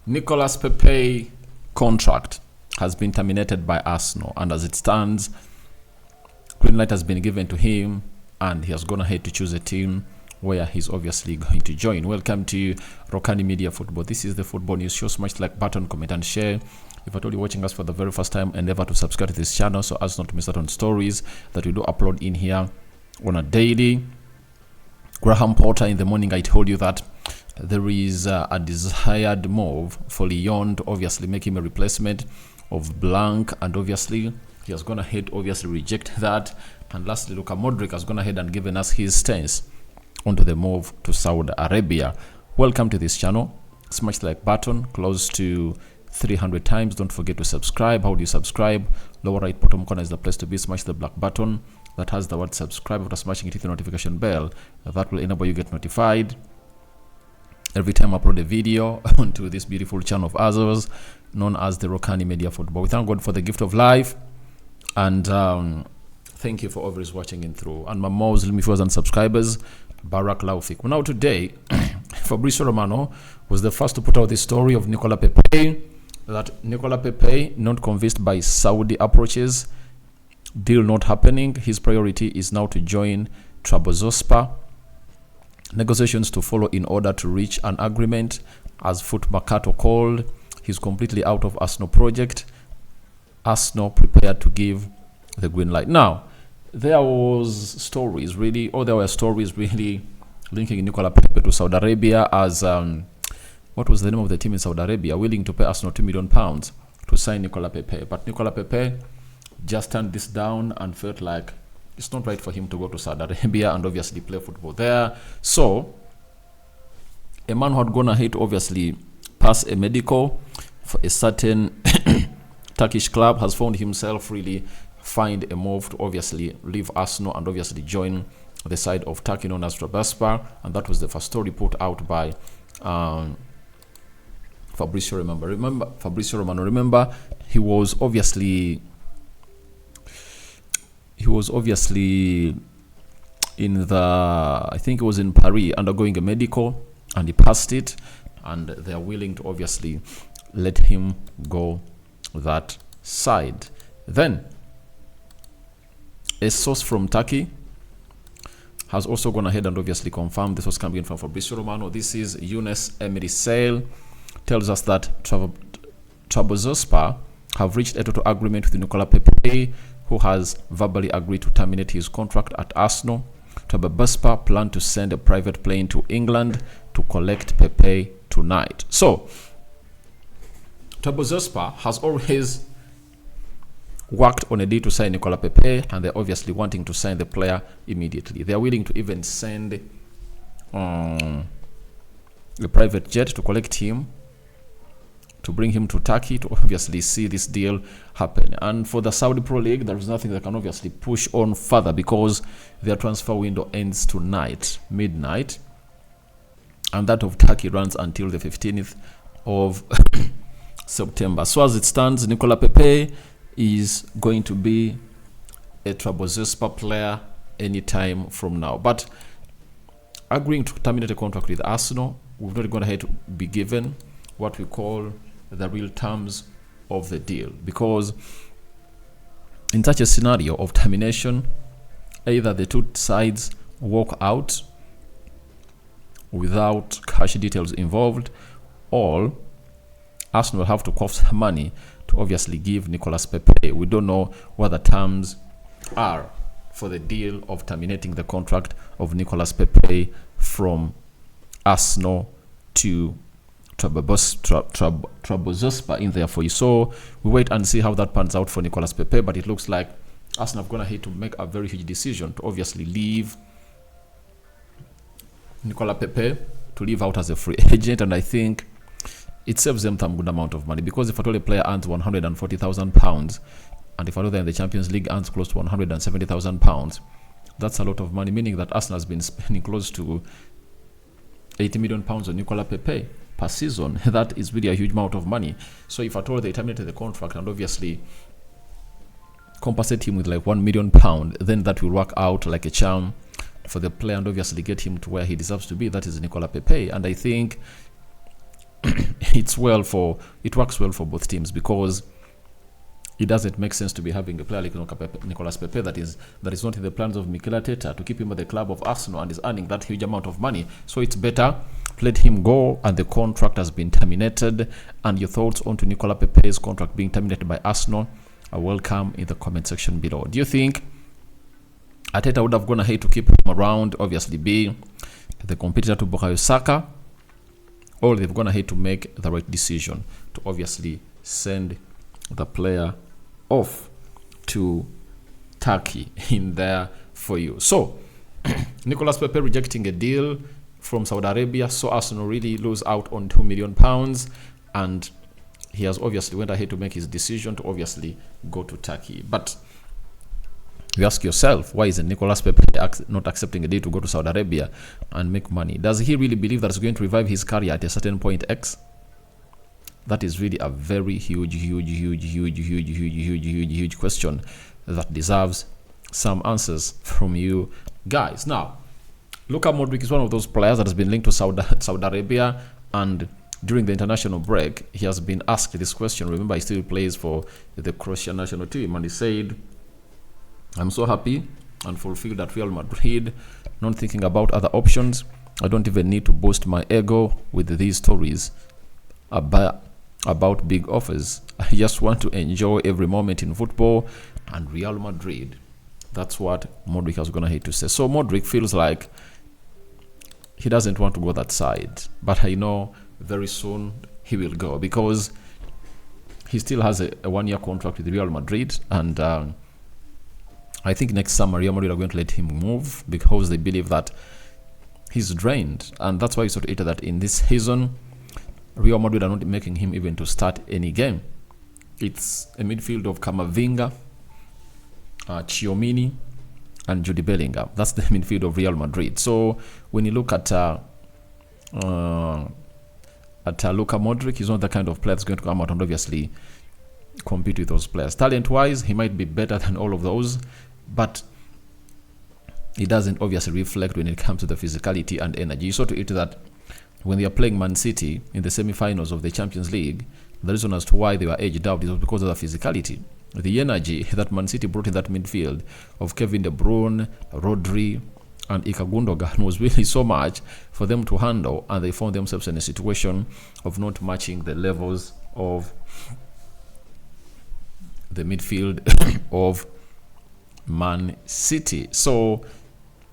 Nicolas Pepe contract has been terminated by Arsenal, and as it stands, green light has been given to him, and he has gone ahead to choose a team where he's obviously going to join. Welcome to Rokani Media Football. This is the football news show. Smash like button, comment, and share. If at all you're watching us for the very first time, endeavor to subscribe to this channel so as not to miss out on stories that we do upload in here on a daily. Graham Potter, in the morning I told you that there is a desired move for Lyon to obviously make him a replacement of Blanc, and obviously he has gone ahead obviously reject that. And lastly, Luka Modric has gone ahead and given us his stance onto the move to Saudi Arabia. Welcome to this channel. Smash the like button, close to 300 times. Don't forget to subscribe. How do you subscribe? Lower right bottom corner is the place to be. Smash the black button that has the word subscribe. After smashing it, hit the notification bell. That will enable you get notified every time I upload a video onto this beautiful channel of ours known as the Rokani Media Football. We thank God for the gift of life, and thank you for always watching in through. And my Muslim viewers and subscribers, Barak Laufik. Now today, Fabrizio Romano was the first to put out the story of Nicolas Pepe, that Nicolas Pepe, not convinced by Saudi approaches, deal not happening. His priority is now to join Trabzonspor. Negotiations to follow in order to reach an agreement. As Foot Mercato called, he's completely out of Arsenal project. Arsenal prepared to give the green light. Now, there were stories really linking Nicolas Pepe to Saudi Arabia as what was the name of the team in Saudi Arabia willing to pay Arsenal £2 million to sign Nicolas Pepe. But Nicolas Pepe just turned this down and felt like it's not right for him to go to Saudi Arabia and obviously play football there. So a man who had gone ahead to obviously pass a medical for a certain Turkish club has found himself really find a move to obviously leave Arsenal and obviously join the side of Turkey known as Trabzonspor, and that was the first story put out by Fabrizio Romano. Remember, he was obviously in the, I think it was in Paris, undergoing a medical, and he passed it, and they are willing to obviously let him go that side. Then a source from Turkey has also gone ahead and obviously confirmed this was coming in from Fabrizio Romano. This is Younes Emery Sale, tells us that Trabzonspor have reached a total agreement with Nicolas Pepe, who has verbally agreed to terminate his contract at Arsenal. Trabzonspor plan to send a private plane to England to collect Pepe tonight. So Trabzonspor has always worked on a deal to sign Nicolas Pepe, and they're obviously wanting to sign the player immediately. They are willing to even send a private jet to collect him, to bring him to Turkey to obviously see this deal happen. And for the Saudi Pro League, there is nothing that can obviously push on further because their transfer window ends tonight, midnight, and that of Turkey runs until the 15th of September. So as it stands, Nicolas Pepe is going to be a Trabzonspor player anytime from now. But agreeing to terminate a contract with Arsenal, we've not gone ahead to be given what we call the real terms of the deal, because in such a scenario of termination, either the two sides walk out without cash details involved, or Arsenal will have to cough some money to obviously give Nicolas Pepe. We don't know what the terms are for the deal of terminating the contract of Nicolas Pepe from Arsenal to Trabzonspor in there for you. So we wait and see how that pans out for Nicolas Pepe, but it looks like Arsenal have gone ahead to make a very huge decision to obviously leave Nicolas Pepe, to leave out as a free agent, and I think it saves them some good amount of money, because if at all a player earns £140,000, and if at all they're in the Champions League earns close to £170,000, that's a lot of money, meaning that Arsenal has been spending close to £80 million on Nicolas Pepe per season. That is really a huge amount of money. So if at all they terminated the contract and obviously compensate him with like £1 million, then that will work out like a charm for the player and obviously get him to where he deserves to be. That is Nicolas Pepe. And I think it works well for both teams, because it doesn't make sense to be having a player like Nicolas Pepe that is not in the plans of Mikel Arteta, to keep him at the club of Arsenal and is earning that huge amount of money. So it's better let him go, and the contract has been terminated. And your thoughts on to Nicolas Pepe's contract being terminated by Arsenal are welcome in the comment section below. Do you think Arteta would have gone ahead to keep him around, obviously being the competitor to Bukayo Saka, or they've gone ahead to make the right decision to obviously send the player off to Turkey in there for you? So Nicolas Pepe rejecting a deal from Saudi Arabia, so Arsenal really lose out on £2 million, and he has obviously went ahead to make his decision to obviously go to Turkey. But you ask yourself, why isn't Nicolas Pepe not accepting a deal to go to Saudi Arabia and make money? Does he really believe that it's going to revive his career at a certain point X? That is really a very huge question that deserves some answers from you guys. Now, Luka Modric is one of those players that has been linked to Saudi Arabia, and during the international break, he has been asked this question. Remember, he still plays for the Croatian national team, and he said, "I'm so happy and fulfilled at Real Madrid, not thinking about other options. I don't even need to boost my ego with these stories about big offers. I just want to enjoy every moment in football and Real Madrid." That's what Modric has gone ahead to say. So Modric feels like he doesn't want to go that side, but I know very soon he will go, because he still has a 1-year contract with Real Madrid, and I think next summer Real Madrid are going to let him move, because they believe that he's drained, and that's why you sort of that in this season Real Madrid are not making him even to start any game. It's a midfield of Camavinga, Tchouaméni, and Jude Bellingham. That's the midfield of Real Madrid. So when you look at Luka Modric, he's not the kind of player that's going to come out and obviously compete with those players. Talent-wise, he might be better than all of those, but it doesn't obviously reflect when it comes to the physicality and energy. You saw to it that when they are playing Man City in the semi-finals of the Champions League, the reason as to why they were edged out is because of the physicality. The energy that Man City brought in that midfield of Kevin De Bruyne, Rodri, and Ilkay Gundogan was really so much for them to handle, and they found themselves in a situation of not matching the levels of the midfield of Man City. So,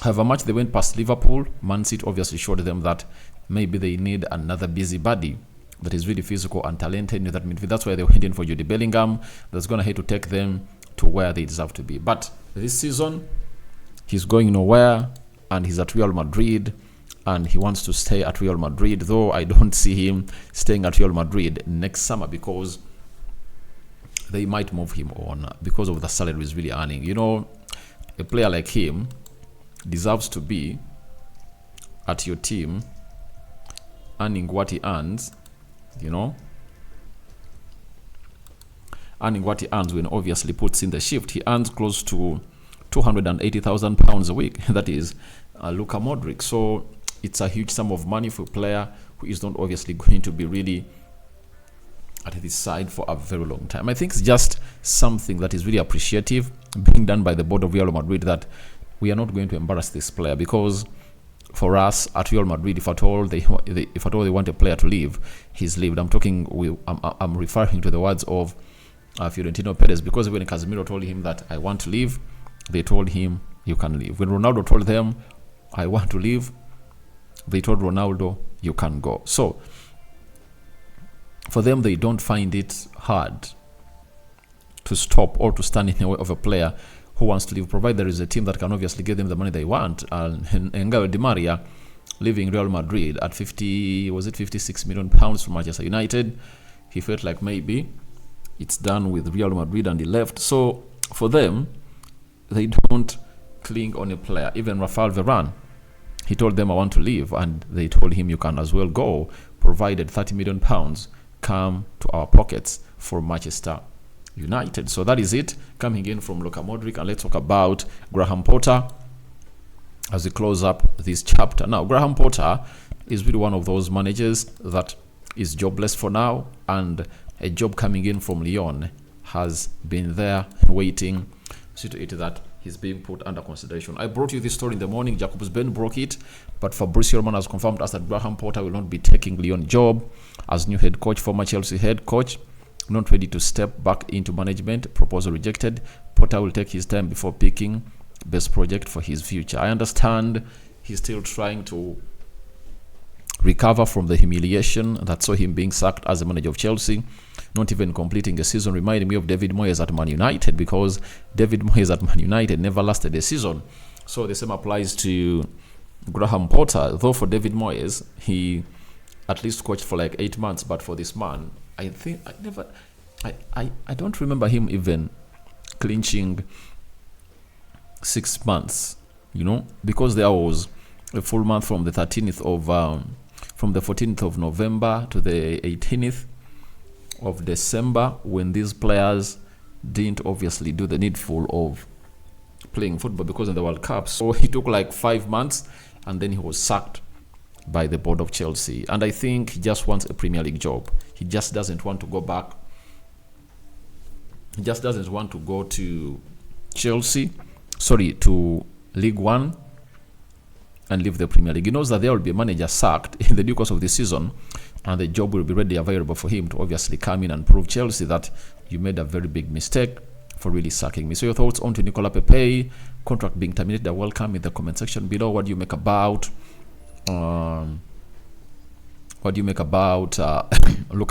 however much they went past Liverpool, Man City obviously showed them that maybe they need another busybody that is really physical and talented in that midfield. That's why they went in for Jude Bellingham. That's going to have to take them to where they deserve to be. But this season, he's going nowhere, and he's at Real Madrid, and he wants to stay at Real Madrid, though I don't see him staying at Real Madrid next summer, because they might move him on because of the salary he's really earning. You know, a player like him deserves to be at your team earning what he earns, you know, earning what he earns when obviously puts in the shift. He earns close to £280,000 a week. That is Luka Modric. So it's a huge sum of money for a player who is not obviously going to be really at this side for a very long time. I think it's just something that is really appreciative being done by the board of Real Madrid, that we are not going to embarrass this player, because for us at Real Madrid, if at all they want a player to leave, he's leaved. I'm referring to the words of Florentino Perez, because when Casemiro told him that I want to leave, they told him you can leave. When Ronaldo told them I want to leave, they told Ronaldo you can go. So for them, they don't find it hard to stop or to stand in the way of a player who wants to leave, provided there is a team that can obviously give them the money they want. And Angel Di Maria leaving Real Madrid at 56 million pounds from Manchester United, he felt like maybe it's done with Real Madrid, and he left. So for them, they don't cling on a player. Even Rafael Varane, he told them I want to leave, and they told him you can as well go, provided 30 million pounds come to our pockets for Manchester United. So that is it, coming in from Luka Modric. And let's talk about Graham Potter as we close up this chapter. Now, Graham Potter is really one of those managers that is jobless for now, and a job coming in from Lyon has been there waiting. See to it that he's being put under consideration. I brought you this story in the morning. Jacobs Ben broke it, but Fabrizio Romano has confirmed us that Graham Potter will not be taking Lyon job as new head coach. Former Chelsea head coach not ready to step back into management. Proposal rejected. Potter will take his time before picking best project for his future. I understand he's still trying to recover from the humiliation that saw him being sacked as the manager of Chelsea, not even completing a season, reminding me of David Moyes at Man United, because David Moyes at Man United never lasted a season. So the same applies to Graham Potter, though for David Moyes, he at least coached for like 8 months, but for this man, I think I don't remember him even clinching 6 months, because there was a full month from the 14th of November to the 18th of December, when these players didn't obviously do the needful of playing football because of the World Cup. So he took like 5 months, and then he was sacked by the board of Chelsea. And I think he just wants a Premier League job. He just doesn't want to go back. He just doesn't want to go to to League One and leave the Premier League. He knows that there will be a manager sacked in the due course of the season, and the job will be readily available for him to obviously come in and prove Chelsea that you made a very big mistake for really sacking me. So your thoughts on to Nicolas Pepe contract being terminated are welcome in the comment section below. What do you make about Luka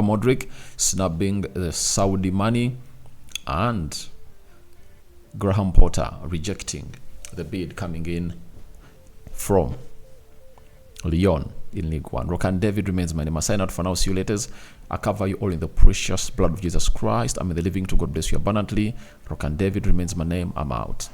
Modric snubbing the Saudi money, and Graham Potter rejecting the bid coming in from Lyon in League One? Rokani David remains my name. I sign out for now. See you later. I cover you all in the precious blood of Jesus Christ. I'm in the living to God bless you abundantly. Rokani David remains my name. I'm out.